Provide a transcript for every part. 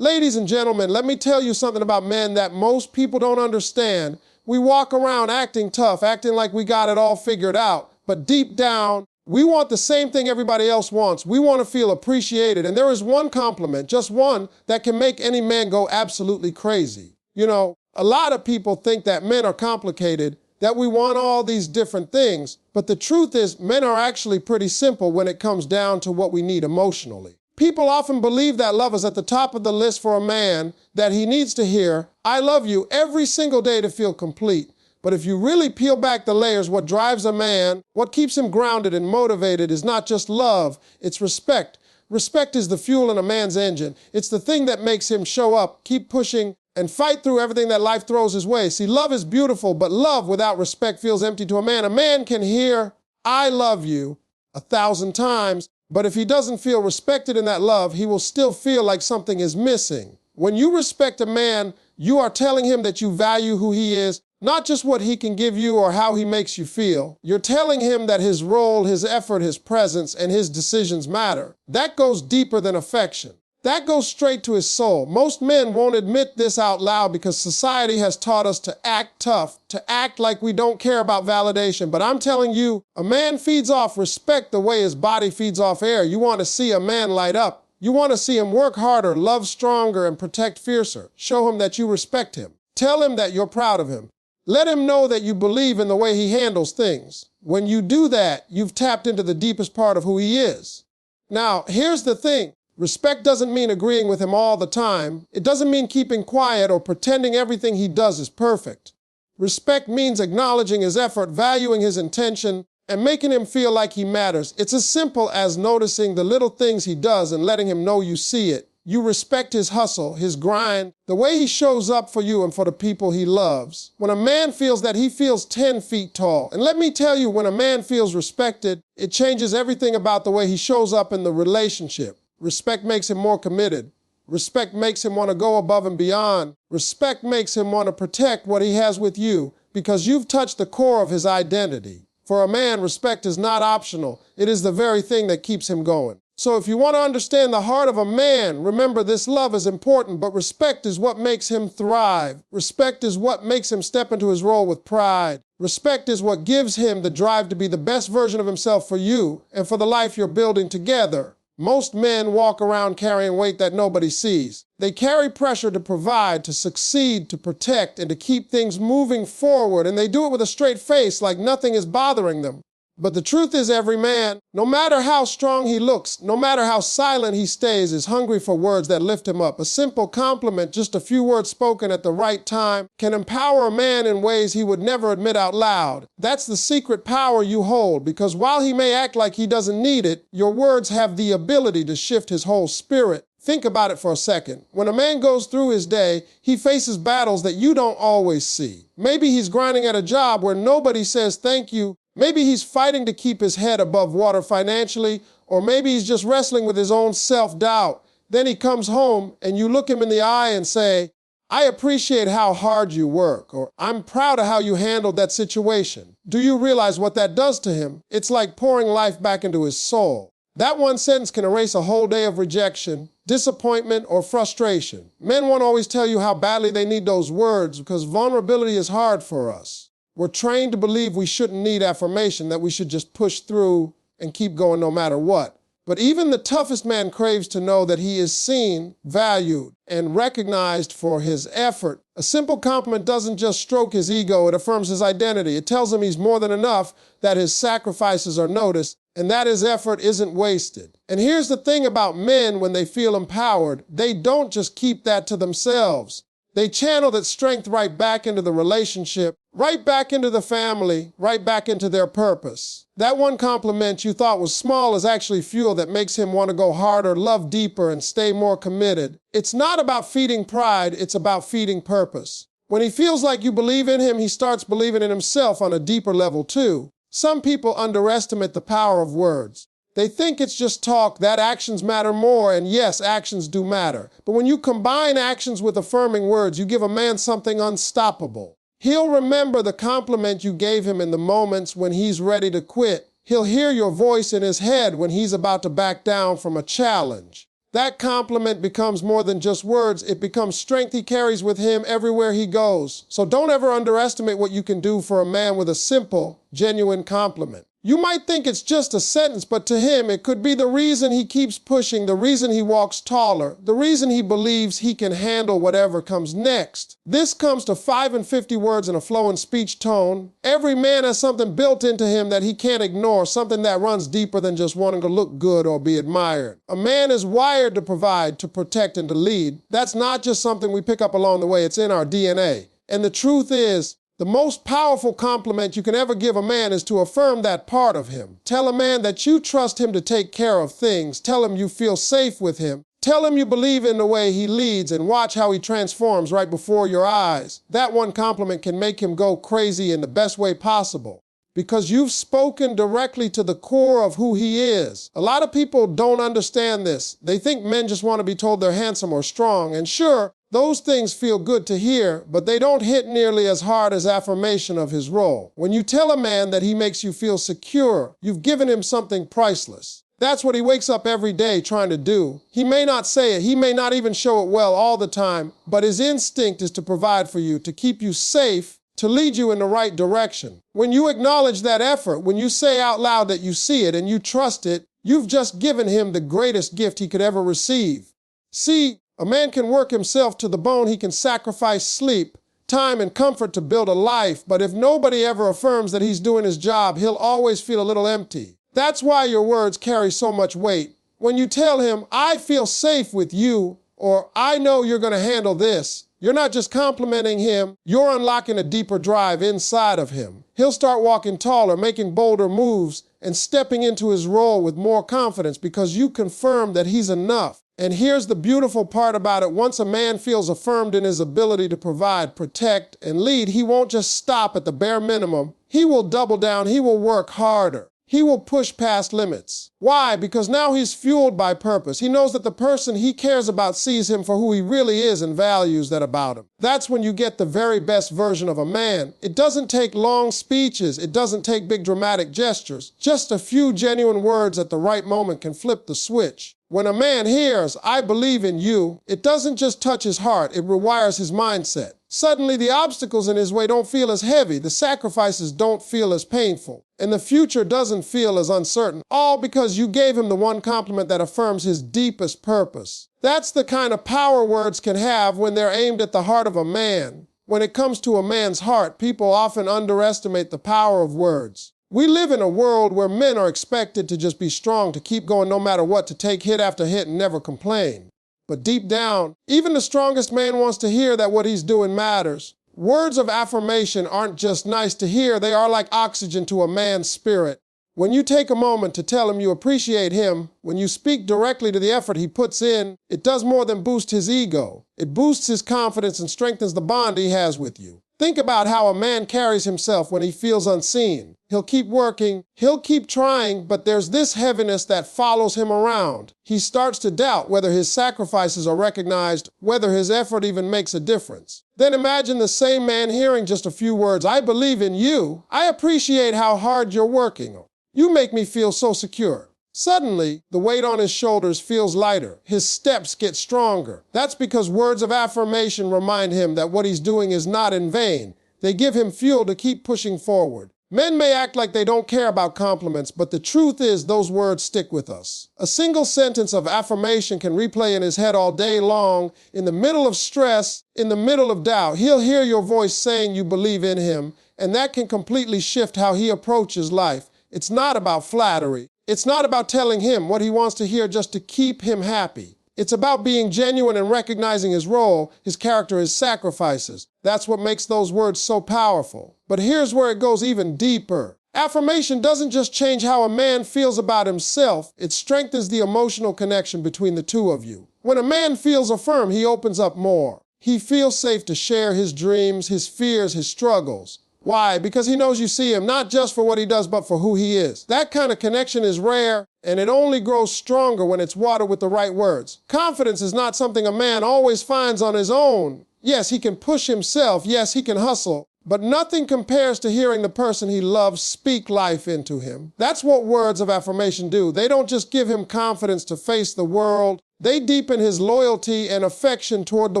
Ladies and gentlemen, let me tell you something about men that most people don't understand. We walk around acting tough, acting like we got it all figured out, but deep down, we want the same thing everybody else wants. We want to feel appreciated, and there is one compliment, just one, that can make any man go absolutely crazy. You know, a lot of people think that men are complicated, that we want all these different things, but the truth is men are actually pretty simple when it comes down to what we need emotionally. People often believe that love is at the top of the list for a man, that he needs to hear, "I love you," every single day to feel complete. But if you really peel back the layers, what drives a man, what keeps him grounded and motivated is not just love, it's respect. Respect is the fuel in a man's engine. It's the thing that makes him show up, keep pushing, and fight through everything that life throws his way. See, love is beautiful, but love without respect feels empty to a man. A man can hear, "I love you," 1,000 times, but if he doesn't feel respected in that love, he will still feel like something is missing. When you respect a man, you are telling him that you value who he is, not just what he can give you or how he makes you feel. You're telling him that his role, his effort, his presence, and his decisions matter. That goes deeper than affection. That goes straight to his soul. Most men won't admit this out loud because society has taught us to act tough, to act like we don't care about validation. But I'm telling you, a man feeds off respect the way his body feeds off air. You want to see a man light up. You want to see him work harder, love stronger, and protect fiercer. Show him that you respect him. Tell him that you're proud of him. Let him know that you believe in the way he handles things. When you do that, you've tapped into the deepest part of who he is. Now, here's the thing. Respect doesn't mean agreeing with him all the time. It doesn't mean keeping quiet or pretending everything he does is perfect. Respect means acknowledging his effort, valuing his intention, and making him feel like he matters. It's as simple as noticing the little things he does and letting him know you see it. You respect his hustle, his grind, the way he shows up for you and for the people he loves. When a man feels that, he feels 10 feet tall. And let me tell you, when a man feels respected, it changes everything about the way he shows up in the relationship. Respect makes him more committed. Respect makes him want to go above and beyond. Respect makes him want to protect what he has with you because you've touched the core of his identity. For a man, respect is not optional. It is the very thing that keeps him going. So if you want to understand the heart of a man, remember this: love is important, but respect is what makes him thrive. Respect is what makes him step into his role with pride. Respect is what gives him the drive to be the best version of himself for you and for the life you're building together. Most men walk around carrying weight that nobody sees. They carry pressure to provide, to succeed, to protect, and to keep things moving forward, and they do it with a straight face like nothing is bothering them. But the truth is, every man, no matter how strong he looks, no matter how silent he stays, is hungry for words that lift him up. A simple compliment, just a few words spoken at the right time, can empower a man in ways he would never admit out loud. That's the secret power you hold, because while he may act like he doesn't need it, your words have the ability to shift his whole spirit. Think about it for a second. When a man goes through his day, he faces battles that you don't always see. Maybe he's grinding at a job where nobody says thank you. Maybe he's fighting to keep his head above water financially, or maybe he's just wrestling with his own self-doubt. Then he comes home and you look him in the eye and say, "I appreciate how hard you work," or "I'm proud of how you handled that situation." Do you realize what that does to him? It's like pouring life back into his soul. That one sentence can erase a whole day of rejection, disappointment, or frustration. Men won't always tell you how badly they need those words because vulnerability is hard for us. We're trained to believe we shouldn't need affirmation, that we should just push through and keep going no matter what. But even the toughest man craves to know that he is seen, valued, and recognized for his effort. A simple compliment doesn't just stroke his ego, it affirms his identity. It tells him he's more than enough, that his sacrifices are noticed, and that his effort isn't wasted. And here's the thing about men: when they feel empowered, they don't just keep that to themselves. They channel that strength right back into the relationship, right back into the family, right back into their purpose. That one compliment you thought was small is actually fuel that makes him want to go harder, love deeper, and stay more committed. It's not about feeding pride, it's about feeding purpose. When he feels like you believe in him, he starts believing in himself on a deeper level too. Some people underestimate the power of words. They think it's just talk, that actions matter more, and yes, actions do matter. But when you combine actions with affirming words, you give a man something unstoppable. He'll remember the compliment you gave him in the moments when he's ready to quit. He'll hear your voice in his head when he's about to back down from a challenge. That compliment becomes more than just words. It becomes strength he carries with him everywhere he goes. So don't ever underestimate what you can do for a man with a simple, genuine compliment. You might think it's just a sentence, but to him, it could be the reason he keeps pushing, the reason he walks taller, the reason he believes he can handle whatever comes next. This comes to 5 and 50 words in a flowing speech tone. Every man has something built into him that he can't ignore, something that runs deeper than just wanting to look good or be admired. A man is wired to provide, to protect, and to lead. That's not just something we pick up along the way, it's in our DNA. And the truth is, the most powerful compliment you can ever give a man is to affirm that part of him. Tell a man that you trust him to take care of things. Tell him you feel safe with him. Tell him you believe in the way he leads, and watch how he transforms right before your eyes. That one compliment can make him go crazy in the best way possible, because you've spoken directly to the core of who he is. A lot of people don't understand this. They think men just want to be told they're handsome or strong, and sure, those things feel good to hear, but they don't hit nearly as hard as affirmation of his role. When you tell a man that he makes you feel secure, you've given him something priceless. That's what he wakes up every day trying to do. He may not say it, he may not even show it well all the time, but his instinct is to provide for you, to keep you safe, to lead you in the right direction. When you acknowledge that effort, when you say out loud that you see it and you trust it, you've just given him the greatest gift he could ever receive. See, a man can work himself to the bone. He can sacrifice sleep, time, and comfort to build a life, but if nobody ever affirms that he's doing his job, he'll always feel a little empty. That's why your words carry so much weight. When you tell him, "I feel safe with you," or "I know you're going to handle this," you're not just complimenting him, you're unlocking a deeper drive inside of him. He'll start walking taller, making bolder moves, and stepping into his role with more confidence because you confirm that he's enough. And here's the beautiful part about it. Once a man feels affirmed in his ability to provide, protect, and lead, he won't just stop at the bare minimum. He will double down. He will work harder. He will push past limits. Why? Because now he's fueled by purpose. He knows that the person he cares about sees him for who he really is and values that about him. That's when you get the very best version of a man. It doesn't take long speeches. It doesn't take big dramatic gestures. Just a few genuine words at the right moment can flip the switch. When a man hears, "I believe in you," it doesn't just touch his heart, it rewires his mindset. Suddenly, the obstacles in his way don't feel as heavy, the sacrifices don't feel as painful, and the future doesn't feel as uncertain, all because you gave him the one compliment that affirms his deepest purpose. That's the kind of power words can have when they're aimed at the heart of a man. When it comes to a man's heart, people often underestimate the power of words. We live in a world where men are expected to just be strong, to keep going no matter what, to take hit after hit and never complain. But deep down, even the strongest man wants to hear that what he's doing matters. Words of affirmation aren't just nice to hear, they are like oxygen to a man's spirit. When you take a moment to tell him you appreciate him, when you speak directly to the effort he puts in, it does more than boost his ego. It boosts his confidence and strengthens the bond he has with you. Think about how a man carries himself when he feels unseen. He'll keep working, he'll keep trying, but there's this heaviness that follows him around. He starts to doubt whether his sacrifices are recognized, whether his effort even makes a difference. Then imagine the same man hearing just a few words, "I believe in you. I appreciate how hard you're working. You make me feel so secure." Suddenly, the weight on his shoulders feels lighter. His steps get stronger. That's because words of affirmation remind him that what he's doing is not in vain. They give him fuel to keep pushing forward. Men may act like they don't care about compliments, but the truth is those words stick with us. A single sentence of affirmation can replay in his head all day long. In the middle of stress, in the middle of doubt, he'll hear your voice saying you believe in him, and that can completely shift how he approaches life. It's not about flattery. It's not about telling him what he wants to hear just to keep him happy. It's about being genuine and recognizing his role, his character, his sacrifices. That's what makes those words so powerful. But here's where it goes even deeper. Affirmation doesn't just change how a man feels about himself, it strengthens the emotional connection between the two of you. When a man feels affirmed, he opens up more. He feels safe to share his dreams, his fears, his struggles. Why? Because he knows you see him not just for what he does, but for who he is. That kind of connection is rare, and it only grows stronger when it's watered with the right words. Confidence is not something a man always finds on his own. Yes, he can push himself. Yes, he can hustle. But nothing compares to hearing the person he loves speak life into him. That's what words of affirmation do. They don't just give him confidence to face the world. They deepen his loyalty and affection toward the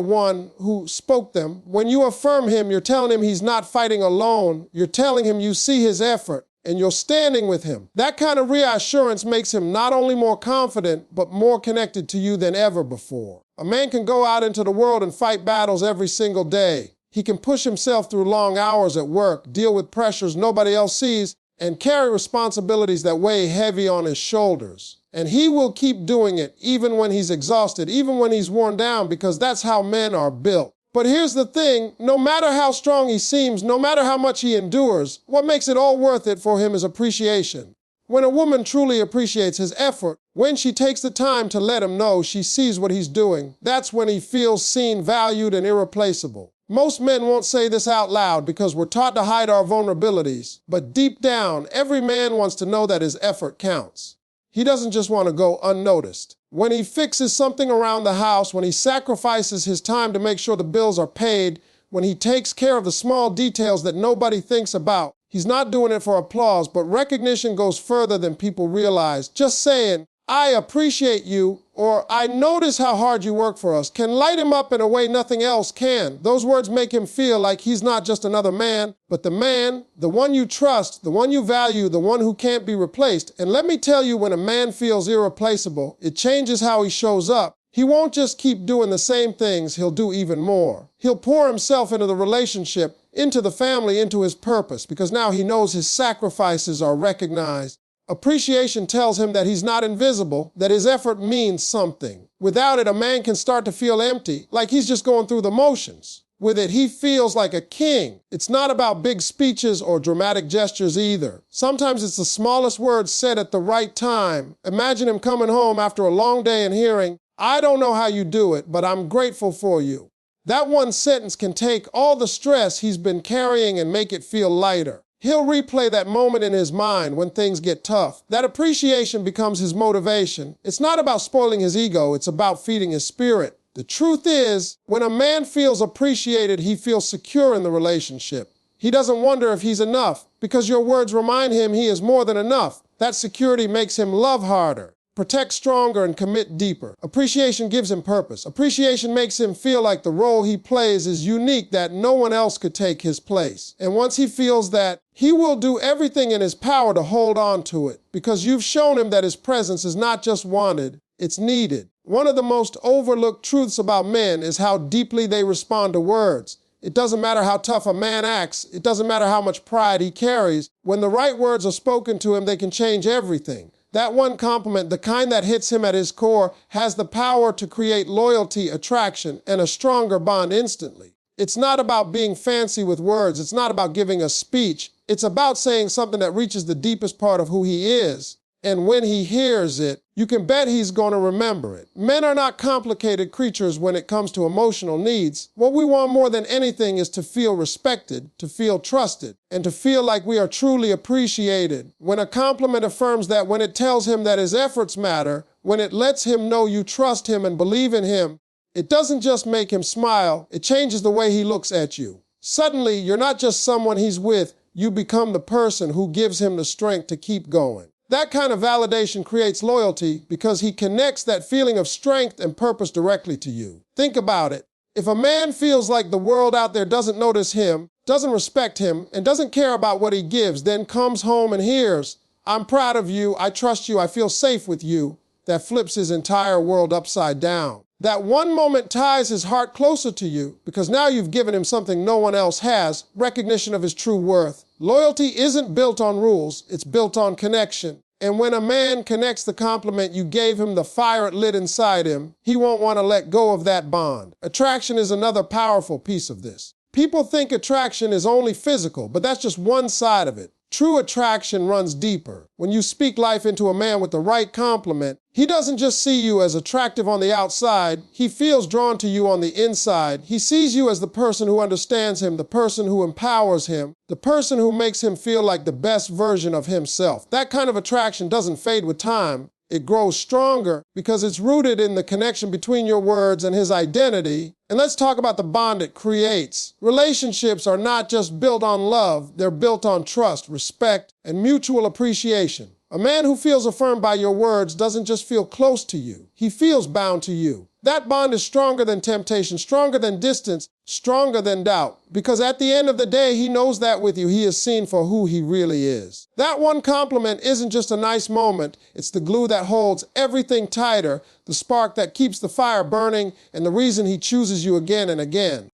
one who spoke them. When you affirm him, you're telling him he's not fighting alone. You're telling him you see his effort and you're standing with him. That kind of reassurance makes him not only more confident, but more connected to you than ever before. A man can go out into the world and fight battles every single day. He can push himself through long hours at work, deal with pressures nobody else sees, and carry responsibilities that weigh heavy on his shoulders. And he will keep doing it even when he's exhausted, even when he's worn down, because that's how men are built. But here's the thing, no matter how strong he seems, no matter how much he endures, what makes it all worth it for him is appreciation. When a woman truly appreciates his effort, when she takes the time to let him know she sees what he's doing, that's when he feels seen, valued, and irreplaceable. Most men won't say this out loud because we're taught to hide our vulnerabilities, but deep down, every man wants to know that his effort counts. He doesn't just want to go unnoticed. When he fixes something around the house, when he sacrifices his time to make sure the bills are paid, when he takes care of the small details that nobody thinks about, he's not doing it for applause, but recognition goes further than people realize. Just saying, "I appreciate you," or "I notice how hard you work for us," can light him up in a way nothing else can. Those words make him feel like he's not just another man, but the man, the one you trust, the one you value, the one who can't be replaced. And let me tell you, when a man feels irreplaceable, it changes how he shows up. He won't just keep doing the same things, he'll do even more. He'll pour himself into the relationship, into the family, into his purpose, because now he knows his sacrifices are recognized. Appreciation tells him that he's not invisible, that his effort means something. Without it, a man can start to feel empty, like he's just going through the motions. With it, he feels like a king. It's not about big speeches or dramatic gestures either. Sometimes it's the smallest words said at the right time. Imagine him coming home after a long day and hearing, "I don't know how you do it, but I'm grateful for you." That one sentence can take all the stress he's been carrying and make it feel lighter. He'll replay that moment in his mind when things get tough. That appreciation becomes his motivation. It's not about spoiling his ego, it's about feeding his spirit. The truth is, when a man feels appreciated, he feels secure in the relationship. He doesn't wonder if he's enough, because your words remind him he is more than enough. That security makes him love harder, protect stronger, and commit deeper. Appreciation gives him purpose. Appreciation makes him feel like the role he plays is unique, that no one else could take his place. And once he feels that, he will do everything in his power to hold on to it, because you've shown him that his presence is not just wanted, it's needed. One of the most overlooked truths about men is how deeply they respond to words. It doesn't matter how tough a man acts. It doesn't matter how much pride he carries. When the right words are spoken to him, they can change everything. That one compliment, the kind that hits him at his core, has the power to create loyalty, attraction, and a stronger bond instantly. It's not about being fancy with words. It's not about giving a speech. It's about saying something that reaches the deepest part of who he is. And when he hears it, you can bet he's going to remember it. Men are not complicated creatures when it comes to emotional needs. What we want more than anything is to feel respected, to feel trusted, and to feel like we are truly appreciated. When a compliment affirms that, when it tells him that his efforts matter, when it lets him know you trust him and believe in him, it doesn't just make him smile, it changes the way he looks at you. Suddenly, you're not just someone he's with, you become the person who gives him the strength to keep going. That kind of validation creates loyalty because he connects that feeling of strength and purpose directly to you. Think about it. If a man feels like the world out there doesn't notice him, doesn't respect him, and doesn't care about what he gives, then comes home and hears, "I'm proud of you, I trust you, I feel safe with you," that flips his entire world upside down. That one moment ties his heart closer to you because now you've given him something no one else has, recognition of his true worth. Loyalty isn't built on rules, it's built on connection. And when a man connects the compliment you gave him, the fire it lit inside him, he won't want to let go of that bond. Attraction is another powerful piece of this. People think attraction is only physical, but that's just one side of it. True attraction runs deeper. When you speak life into a man with the right compliment, he doesn't just see you as attractive on the outside, he feels drawn to you on the inside. He sees you as the person who understands him, the person who empowers him, the person who makes him feel like the best version of himself. That kind of attraction doesn't fade with time. It grows stronger because it's rooted in the connection between your words and his identity. And let's talk about the bond it creates. Relationships are not just built on love, they're built on trust, respect, and mutual appreciation. A man who feels affirmed by your words doesn't just feel close to you. He feels bound to you. That bond is stronger than temptation, stronger than distance, stronger than doubt. Because at the end of the day, he knows that with you, he is seen for who he really is. That one compliment isn't just a nice moment. It's the glue that holds everything tighter, the spark that keeps the fire burning, and the reason he chooses you again and again.